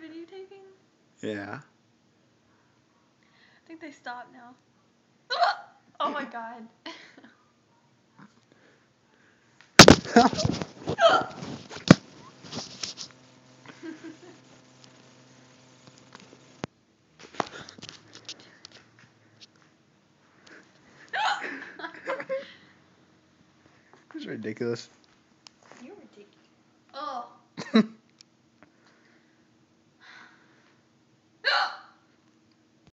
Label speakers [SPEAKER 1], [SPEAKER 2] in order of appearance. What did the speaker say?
[SPEAKER 1] they videotaping?
[SPEAKER 2] Yeah.
[SPEAKER 1] I think they stopped now. Oh my god.
[SPEAKER 2] It's ridiculous.
[SPEAKER 1] You're ridiculous. Oh.